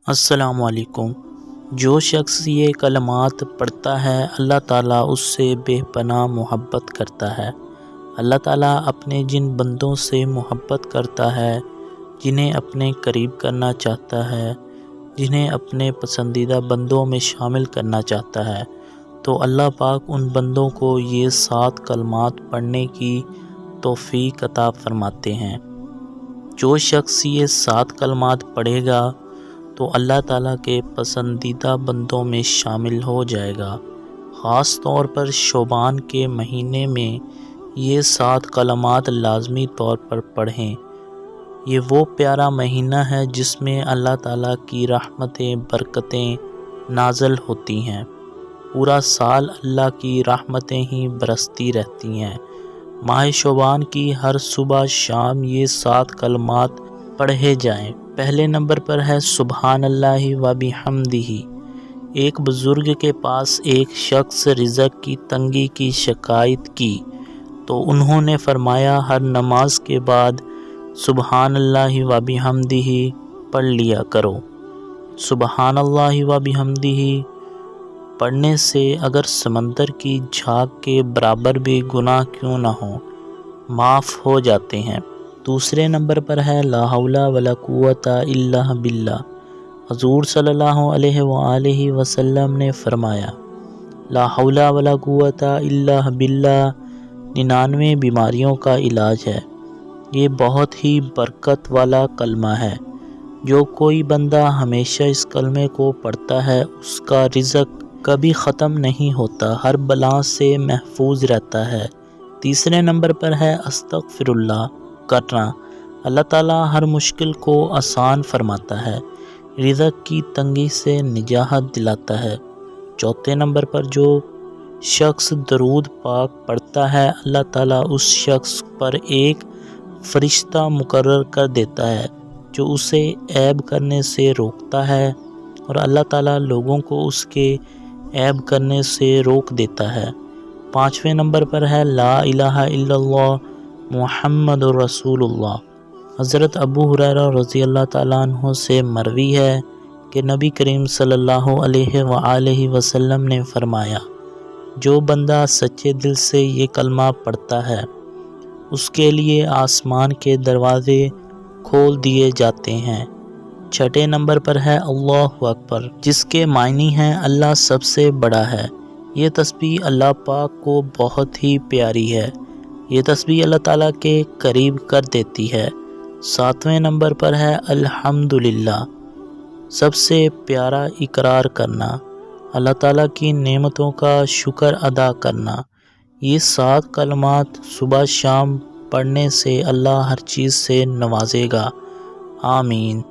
السلام علیکم۔ جو شخص یہ کلمات پڑھتا ہے اللہ تعالیٰ اس سے بے پناہ محبت کرتا ہے۔ اللہ تعالیٰ اپنے جن بندوں سے محبت کرتا ہے، جنہیں اپنے قریب کرنا چاہتا ہے، جنہیں اپنے پسندیدہ بندوں میں شامل کرنا چاہتا ہے، تو اللہ پاک ان بندوں کو یہ 7 کلمات پڑھنے کی توفیق عطا فرماتے ہیں۔ جو شخص یہ 7 کلمات پڑھے گا تو اللہ تعالیٰ کے پسندیدہ بندوں میں شامل ہو جائے گا۔ خاص طور پر شعبان کے مہینے میں یہ 7 کلمات لازمی طور پر پڑھیں۔ یہ وہ پیارا مہینہ ہے جس میں اللہ تعالیٰ کی رحمتیں برکتیں نازل ہوتی ہیں۔ پورا سال اللہ کی رحمتیں ہی برستی رہتی ہیں۔ ماہ شعبان کی ہر صبح شام یہ 7 کلمات پڑھے جائیں۔ پہلے نمبر پر ہے سبحان اللہ و بحمدہ۔ ایک بزرگ کے پاس ایک شخص رزق کی تنگی کی شکایت کی تو انہوں نے فرمایا ہر نماز کے بعد سبحان اللہ و بحمدہ پڑھ لیا کرو۔ سبحان اللہ و بحمدہ پڑھنے سے اگر سمندر کی جھاگ کے برابر بھی گناہ کیوں نہ ہوں معاف ہو جاتے ہیں۔ دوسرے نمبر پر ہے لا حول ولا قوت الا باللہ۔ حضور صلی اللہ علیہ وآلہ وسلم نے فرمایا لا حول ولا قوت الا باللہ 99 بیماریوں کا علاج ہے۔ یہ بہت ہی برکت والا کلمہ ہے۔ جو کوئی بندہ ہمیشہ اس کلمے کو پڑھتا ہے اس کا رزق کبھی ختم نہیں ہوتا، ہر بلا سے محفوظ رہتا ہے۔ تیسرے نمبر پر ہے استغفر اللہ کرنا۔ اللہ تعالیٰ ہر مشکل کو آسان فرماتا ہے، رزق کی تنگی سے نجات دلاتا ہے۔ چوتھے نمبر پر جو شخص درود پاک پڑھتا ہے اللہ تعالیٰ اس شخص پر ایک فرشتہ مقرر کر دیتا ہے جو اسے عیب کرنے سے روکتا ہے، اور اللہ تعالیٰ لوگوں کو اس کے عیب کرنے سے روک دیتا ہے۔ پانچویں نمبر پر ہے لا الہ الا اللہ محمد رسول اللہ۔ حضرت ابو ہریرہ رضی اللہ تعالیٰ عنہ سے مروی ہے کہ نبی کریم صلی اللہ علیہ وآلہ وسلم نے فرمایا جو بندہ سچے دل سے یہ کلمہ پڑھتا ہے اس کے لیے آسمان کے دروازے کھول دیے جاتے ہیں۔ چھٹے نمبر پر ہے اللہ اکبر، جس کے معنی ہیں اللہ سب سے بڑا ہے۔ یہ تسبیح اللہ پاک کو بہت ہی پیاری ہے۔ یہ تسبیح اللہ تعالیٰ کے قریب کر دیتی ہے۔ ساتویں نمبر پر ہے الحمدللہ، سب سے پیارا اقرار کرنا، اللہ تعالیٰ کی نعمتوں کا شکر ادا کرنا۔ یہ 7 کلمات صبح شام پڑھنے سے اللہ ہر چیز سے نوازے گا۔ آمین۔